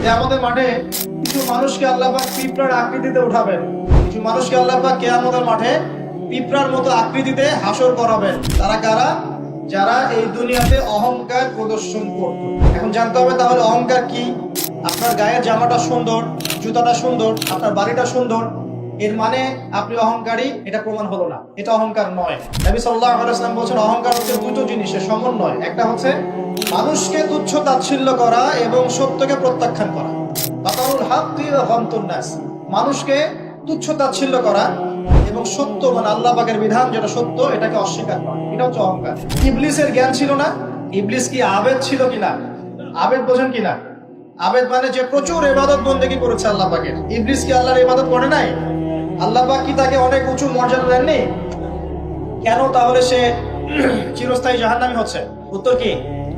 কিয়ামতের মাঠে কিছু মানুষকে আল্লাহ পাক পিঁপড়ার আকৃতিতে উঠাবেন। কিছু মানুষকে আল্লাহ পাক কিয়ামতের মাঠে পিঁপড়ার মতো আকৃতিতে হাসর করাবেন। তারা কারা? যারা এই দুনিয়াতে অহংকার প্রদর্শন করত। এখন জানতে হবে তাহলে অহংকার কি। আপনার গায়ের জামাটা সুন্দর, জুতাটা সুন্দর, আপনার বাড়িটা সুন্দর, এর মানে আপনি অহংকারী, এটা প্রমাণ হলো না, এটা অহংকার নয়। নবী সাল্লাল্লাহু আলাইহি ওয়াসাল্লাম বলেছেন অহংকার হচ্ছে দুটো জিনিসের সমন্বয়। একটা হচ্ছে মানুষকে তুচ্ছ তাচ্ছিল্য করা এবং সত্যকে প্রত্যাখ্যান করা। বাতারুল হাক্কি ওয়া গামতুন নাস, মানুষকে তুচ্ছ তাচ্ছিল্য করা এবং সত্য মানে আল্লাহ পাকের বিধান যেটা সত্য এটাকে অস্বীকার করা, এটা হচ্ছে অহংকার। ইবলিসের জ্ঞান ছিল না? ইবলিস কি আবেদ ছিল কিনা? আবেদ বোঝেন কিনা? আবেদ মানে যে প্রচুর ইবাদত বন্দেগী করেছে আল্লাহ পাকের। ইবলিস কি আল্লাহর ইবাদত করে নাই? আল্লাহ পাক কি তাকে অনেক উঁচু মর্যাদা দেননি? কেন তাহলে সে চিরস্থায়ী জাহান্নামী হচ্ছে? উত্তর কি?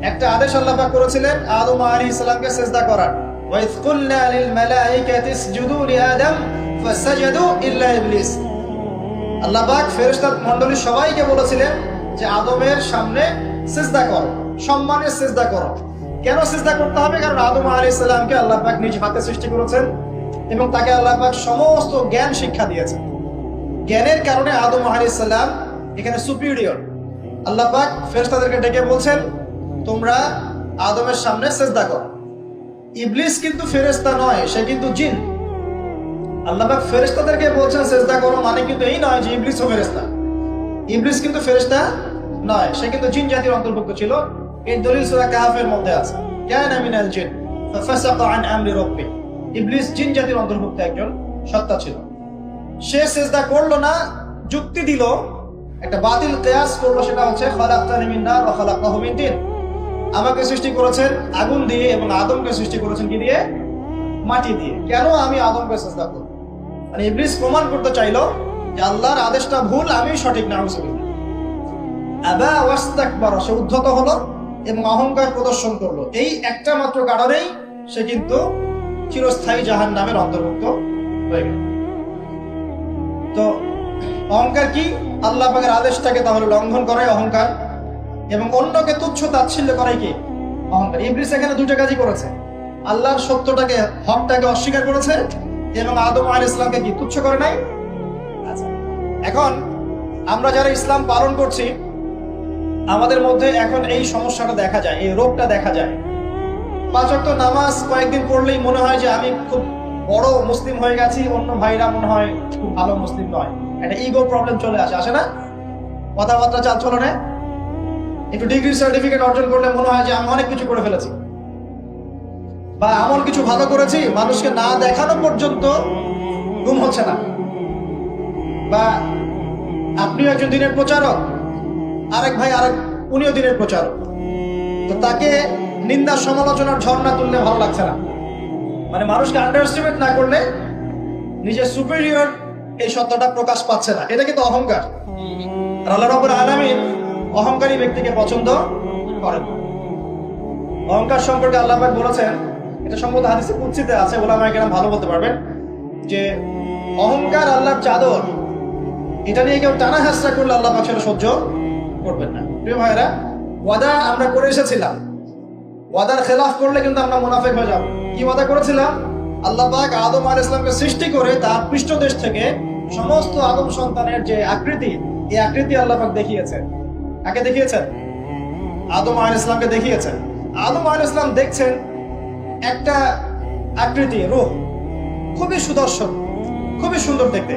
একটা আদেশ আল্লাহ পাক করেছিলেন আদম আলাইহিস সালামকে সিজদা করার। ওয়া ইয কুলনা লিল মালাইকাতি ইসজুদু লিআদম ফাসাজাদু ইল্লা ইবলিস। আল্লাহ পাক ফেরেশতা মণ্ডলী সবাইকে বলেছিলেন যে আদমের সামনে সিজদা করো, সম্মানের সিজদা করো। কেন সিজদা করতে হবে? কারণ আদম আলাইহিস সালামকে আল্লাহ পাক নিজ হাতে সৃষ্টি করেছেন এবং তাকে আল্লাহ পাক সমস্ত জ্ঞান শিক্ষা দিয়েছেন। জ্ঞানের কারণে আদম আলাইহিস সালাম এখানে সুপিরিয়র। আল্লাহ পাক ফেরেশতাদেরকে ডেকে বলছেন তোমরা আদমের সামনে সিজদা করো। ইবলিস কিন্তু ফেরেশতা নয়, সে কিন্তু জিন। আল্লাহ পাক ফেরেশতাদেরকে বলছেন সিজদা করো, মানে কিন্তু এই নয় যে ইবলিসও ফেরেশতা। ইবলিস কিন্তু ফেরেশতা নয়, সে কিন্তু জিন জাতির অন্তর্ভুক্ত ছিল। এই দলিল সূরা কাহফের মধ্যে আছে, কানা মিনাল জিন ফাফাসাকা আন আমরি রাব্বি। ইবলিস জিন জাতির অন্তর্ভুক্ত একজন সত্তা ছিল। সে সিজদা করলো না, যুক্তি দিল, একটা বাতিল কিয়াস করলো, সেটা হচ্ছে খালাকতানি মিন নার ওয়া খালাকতাহু মিন তিন। আমাকে সৃষ্টি করেছেন আগুন দিয়ে এবং আদমকে সৃষ্টি করেছেন কি দিয়ে? মাটি দিয়ে। কেন আমি আদমকে সিজদা করব? মানে ইবলিস প্রমাণ করতে চাইলো যে আল্লাহর আদেশটা ভুল, আমি সঠিক। নাউযুবিল্লাহ। আবা ওয়াস্তাকবারা, সে উদ্ধত হলো এবং অহংকার প্রদর্শন করলো। এই একটা মাত্র কারণেই সে কিন্তু চিরস্থায়ী জাহান্নামের অন্তর্ভুক্ত হয়ে গেল। তো অহংকার কি? আল্লাহ পাকের আদেশটাকে তাহলে লঙ্ঘন করাই অহংকার, এবং অন্যকে তুচ্ছ তাচ্ছিল্য করাই কি? অহংকার। ইবলিস এখানে দুটো কাজই করেছে, আল্লাহর সত্যটাকে, হকটাকে অস্বীকার করেছে এবং আদম আলাইহিস সালামকে কি তুচ্ছ করে নাই? আচ্ছা, এখন আমরা যারা ইসলাম পালন করছি আমাদের মধ্যে এখন এই সমস্যাটা দেখা যায়, এই রোগটা দেখা যায়। 5 ওয়াক্ত নামাজ কয়েকদিন পড়লেই মনে হয় যে আমি খুব বড় মুসলিম হয়ে গেছি, অন্য ভাইরা মনে হয় খুব ভালো মুসলিম নয়। একটা ইগো প্রবলেম চলে আসে না? কথাবার্তা চালচলনে একটু ডিগ্রি সার্টিফিকেট অর্জন করলে মনে হয় যে আমি অনেক কিছু করে ফেলেছি, বা এমন কিছু ভালো করেছি মানুষকে না দেখানো পর্যন্ত ঘুম হচ্ছে না। বা আপনিও একজন দিনের প্রচারক, আরেক ভাই উনিও দিনের প্রচারক, তো তাকে নিন্দা সমালোচনার ঝর্ণা তুললে ভালো লাগছে না। মানে মানুষকে আন্ডারএস্টিমেট না করলে নিজের সুপিরিয়র এই সত্যটা প্রকাশ পাচ্ছে না, এটা কিন্তু অহংকার। আর আল্লাহ রাব্বুল আলামিন অহংকারী ব্যক্তিকে পছন্দ করেন। অহংকার সম্পর্কে আল্লাহ পাক বলেছেন, এটা সম্ভবত হাদিসে কুদসিতে আছে, উলামায়ে কেরাম ভালো বলতে পারবেন, যে অহংকার আল্লাহর চাদর, এটা নিয়ে কেউ টানা হাসরা করলে আল্লাহ পাক সেটা সহ্য করবেন না। প্রিয় ভাইরা, ওয়াদা আমরা করে এসেছিলাম, ওয়াদার খেলাফ করলে কিন্তু আমরা মুনাফিক হয়ে যাব। কি ওয়াদা করেছিলাম? আল্লাহ পাক আদম আলাইহিস সালামকে সৃষ্টি করে তার পৃষ্ঠদেশ থেকে সমস্ত আদম সন্তানের যে আকৃতি, এই আকৃতি আল্লাহ পাক দেখিয়েছেন। কাকে দেখিয়েছেন? আদম আলাইহিস সালামকে দেখিয়েছেন। আদম আলাইহিস সালাম দেখছেন একটা আকৃতি, রূপ খুবই সুদর্শন, খুবই সুন্দর দেখতে।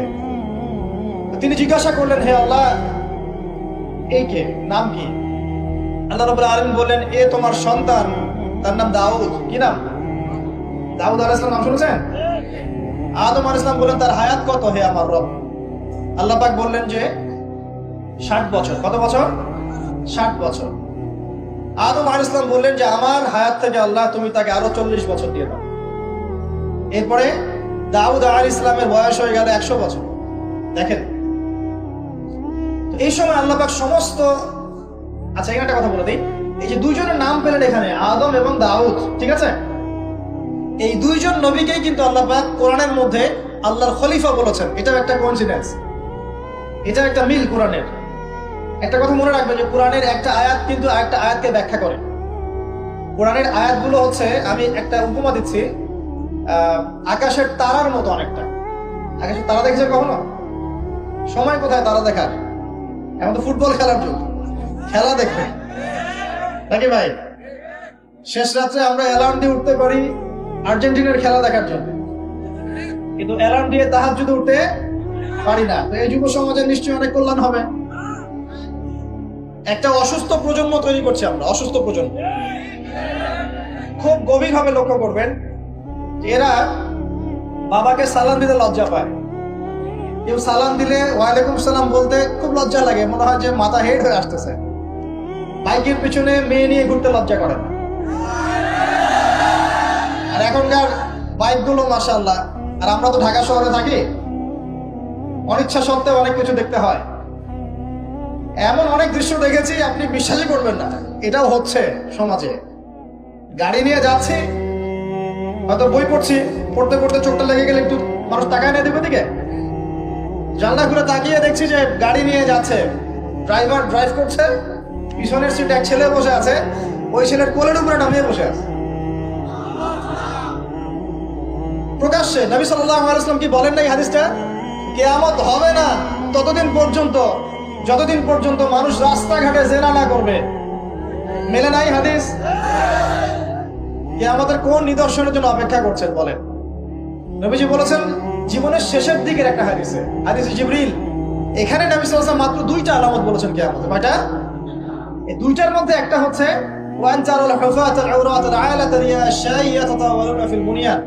তিনি জিজ্ঞাসা করলেন, হে আল্লাহ, এই কে? নাম কি? আল্লাহ রাব্বুল আলামিন বললেন, এ তোমার সন্তান, তার নাম দাউদ। কি নাম? দাউদ আলাইহিস সালাম, নাম শুনেছেন? আদম আলাইহিস সালাম বললেন, তার হায়াত কত হে আমার রব? আল্লাহ পাক বললেন যে 60 বছর। কত বছর? 60 বছর। আদম আলাইহিস সালাম বললেন যে আমার হায়াত থেকে আল্লাহ তুমি তাকে আরো 40 বছর দিয়ে দাও। এরপরে দাউদ আলাইহিস সালামের বয়স হয়ে গেল 100 বছর। দেখেন, এই সময় আল্লাহ পাক সমস্ত, আচ্ছা এখানে একটা কথা বলে দিই, এই যে দুইজনের নাম পেলেন এখানে, আদম এবং দাউদ, ঠিক আছে? এই দুইজন নবীকেই কিন্তু আল্লাহ পাক কোরআনের মধ্যে আল্লাহর খলিফা বলেছেন। এটাও একটা কোইন্সিডেন্স, এটা একটা মিল কোরআনের। একটা কথা মনে রাখবেন যে কোরআনের একটা আয়াত কিন্তু আরেকটা আয়াতকে ব্যাখ্যা করে। কোরআনের আয়াতগুলো হচ্ছে, আমি একটা উপমা দিচ্ছি, আকাশের তারার মতো অনেকটা। আকাশের তারা দেখেছে কখনো? সময় কোথায় তারা দেখার? এখন তো ফুটবল খেলার যুগ, খেলা দেখবে নাকি ভাই? শেষ রাত্রে আমরা অ্যালার্ম দিয়ে উঠতে পারি আর্জেন্টিনার খেলা দেখার জন্য, কিন্তু অ্যালার্ম দিয়ে তাহাজ্জুদে উঠতে পারি না। তো এই যুব সমাজের নিশ্চয়ই অনেক কল্যাণ হবে। একটা অসুস্থ প্রজন্ম তৈরি করছি আমরা, অসুস্থ প্রজন্ম। খুব গভীরভাবে লক্ষ্য করবেন, এরা বাবাকে সালাম দিতে লজ্জা পায়। কেউ সালাম দিলে ওয়ালাইকুম সালাম বলতে খুব লজ্জা লাগে, মনে হয় যে মাথা হেড হয়ে আসতেছে। বাইকের পিছনে মেয়ে নিয়ে ঘুরতে লজ্জা করে না। আর এখনকার বাইকগুলো মাশাআল্লাহ, আর আমরা তো ঢাকা শহরে থাকি, অনিচ্ছা সত্ত্বেও অনেক কিছু দেখতে হয়। এমন অনেক দৃশ্য দেখেছি আপনি বিশ্বাসই করবেন না, এটাও হচ্ছে সমাজে। গাড়ি নিয়ে যাচ্ছি, হয়তো বই পড়ছি, পড়তে পড়তে চোখটা লেগে গেলে একটু মানুষ তাকায় না দিকে দিকে, জানলা ঘুরে তাকিয়ে দেখছি যে গাড়ি নিয়ে যাচ্ছে, ড্রাইভার ড্রাইভ করছে, পিছনের সিটে এক ছেলে বসে আছে, ওই ছেলের কোলের উপরে নামিয়ে বসে আছে। প্রকাশ্যে নবী সাল্লাল্লাহু আলাইহি ওয়াসাল্লাম কি বলেন না এই হাদিসটা? কিয়ামত হবে না ততদিন পর্যন্ত যতদিন পর্যন্ত মানুষ রাস্তাঘাটে জেনা না করবে। মেলে নাই হাদিস? কিয়ামতের কোন নিদর্শনের জন্য অপেক্ষা করছেন বলেন? নবীজি বলেছেন জীবনের শেষের দিকের একটা হাদিসে, হাদিসে জিবরিল। এখানে নবী সাল্লাল্লাহু আলাইহি ওয়াসাল্লাম মাত্র দুইটা আলামত বলেছেন কিয়ামতের। কয়টা? এই দুইটার মধ্যে একটা হচ্ছে ওয়ান তারাল হুফাতাল আওরাতাল আলাতাল ইয়াশাই ইয়াতাতাওয়ালুনা ফিল বুনিয়ান।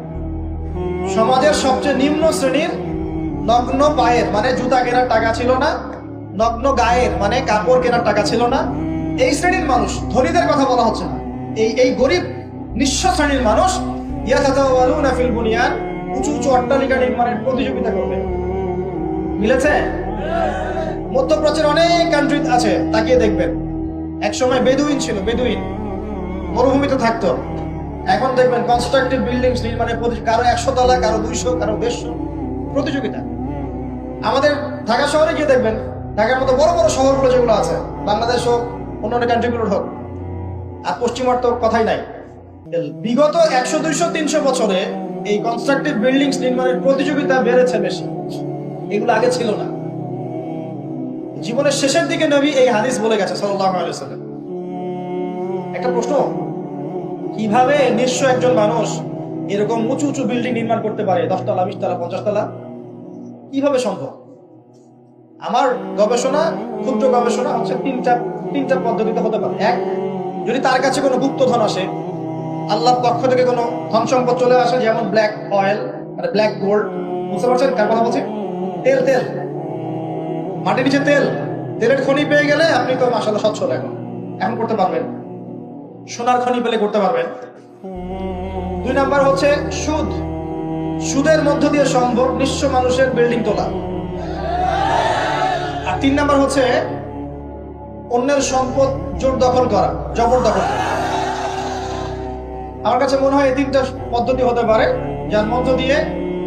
সমাজের সবচেয়ে নিম্ন শ্রেণীর নগ্ন পায়ের, মানে জুতা কেনার টাকা ছিল না, নগ্ন গায়ের মানে কাপড় কেনার টাকা ছিল না, এই শ্রেণীর মানুষ, ধনীদের কথা বলা হচ্ছে না, এই গরিব নিঃস্ব শ্রেণীর মানুষ ইয়াতাতাওয়ালুনা ফিল বুনিয়ান, উঁচু উঁচু অট্টালিকা নির্মাণের প্রতিযোগিতা করবে। মিলেছে? মধ্যপ্রাচ্যের অনেক কান্ট্রি আছে, তাকিয়ে দেখবেন। এক সময় বেদুইন ছিল, বেদুইন মরুভূমিতে থাকতো। এখন দেখবেন কনস্ট্রাকটিভ বিল্ডিংস নির্মাণে কারো 100 তলা, কারো 200, কারো 150 প্রতিযোগিতা। আমাদের ঢাকা শহরে গিয়ে দেখবেন, ঢাকার মতো বড় বড় শহরগুলো যেগুলো আছে, বাংলাদেশ হোক অন্যান্য কান্ট্রিগুলোর হোক, আর পশ্চিমার তো কথাই নাই, বিগত 100, 200, 300 বছরে এই কনস্ট্রাকটিভ বিল্ডিংস নির্মাণের প্রতিযোগিতা বেড়েছে বেশি। এগুলো আগে ছিল না। জীবনের শেষের দিকে নবী এই হাদিস বলে গেছে সাল্লাল্লাহু আলাইহি ওয়াসাল্লাম। একটা প্রশ্ন, কিভাবে নিঃস্ব একজন মানুষ এরকম উঁচু উঁচু বিল্ডিং নির্মাণ করতে পারে? 10 তলা, 20 তলা, 50 তলা, কিভাবে সম্ভব? আমার গবেষণা, ক্ষুদ্র গবেষণা হচ্ছে তিনটা পদ্ধতিতে হতে পারে। এক, যদি তার কাছে কোনো গুপ্তধন আসে, আল্লাহর পক্ষ থেকে কোনো ধন সম্পদ চলে আসে, যেমন ব্ল্যাক অয়েল, মানে ব্ল্যাক গোল্ড, বুঝতে পারছেন কার কথা বলছি? তেল, মাটির নিচে তেলের খনি পেয়ে গেলে আপনি তো মাশাআল্লাহ সচ্ছল এখন করতে পারবেন। সোনার খনি পেলে করতে পারবেন। 2 নাম্বার হচ্ছে সুদের মধ্য দিয়ে সম্ভব নিঃস্ব মানুষের বিল্ডিং তোলা। আর 3 নাম্বার হচ্ছে অন্যের সম্পদ জবরদখল করা। আমার কাছে মনে হয় এই 3টা পদ্ধতি হতে পারে, যার মধ্য দিয়ে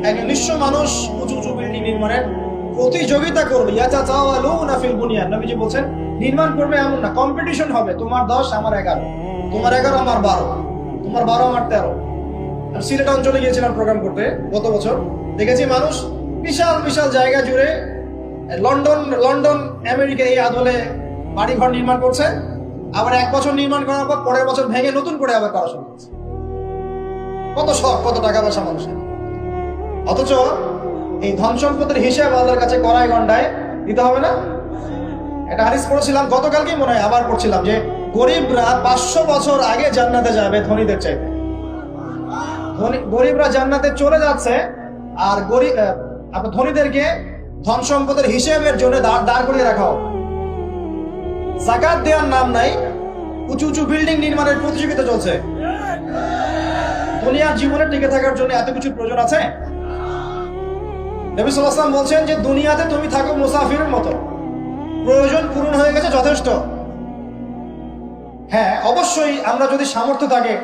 একজন নিঃস্ব মানুষ উঁচু উঁচু বিল্ডিং নির্মাণের প্রতিযোগিতা করবে। ইয়াতাতাওয়ালুনা ফিল বুনিয়ান, নবীজি বলছেন নির্মাণ করবে এমন না, কম্পিটিশন হবে। তোমার 10 আমার 11, তোমার 11 আমার 12, তোমার 12 আমার 13। আমি সিলেট অঞ্চলে গিয়েছিলাম প্রোগ্রাম করতে গত বছর, দেখেছি মানুষ বিশাল বিশাল জায়গা জুড়ে লন্ডন আমেরিকা এই আদলে বাড়িঘর নির্মাণ করছে, আবার 1 বছর নির্মাণ করার পর পরের বছর ভেঙে নতুন করে আবার করা শুরু করছে। কত শখ, কত টাকা পয়সা মানুষের। অথচ এই ধন সম্পদের হিসাব আল্লাহর কাছে কড়াই গন্ডায় দিতে হবে না? একটা হাদিস পড়ছিলাম গতকালকেই, মনে হয় আবার পড়ছিলাম, যে গরিবরা 500 বছর আগে জান্নাতে যাবে ধনীদের চাইতে। গরিবরা জান্নাতে চলে যাচ্ছে, আর ধনীদেরকে ধন সম্পদের হিসেবের জন্য দাঁড় করিয়ে রাখা হবে। যাকাত দেওয়ার নাম নাই, উঁচু উঁচু বিল্ডিং নির্মাণের প্রতিযোগিতা চলছে। দুনিয়ার জীবনে টিকে থাকার জন্য এত কিছু প্রয়োজন আছে? নবী সাল্লাল্লাহু আলাইহি ওয়াসাল্লাম বলছেন যে দুনিয়াতে তুমি থাকো মুসাফিরের মতো, প্রয়োজন পূরণ হয়ে গেছে, যথেষ্ট। হ্যাঁ, অবশ্যই আমরা যদি সামর্থ্য থাকে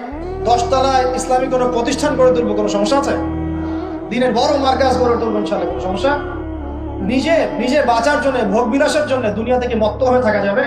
10 তলায় ইসলামিক কোনো প্রতিষ্ঠান গড়ে তুলবো, কোনো সমস্যা আছে? দিনের বড় মার্কাজ গড়ে তুলবো, ইনশাআল্লাহ কোনো সমস্যা? নিজে বাঁচার জন্য, ভোগ বিলাসের জন্য দুনিয়া থেকে মত্ত হয়ে থাকা যাবে?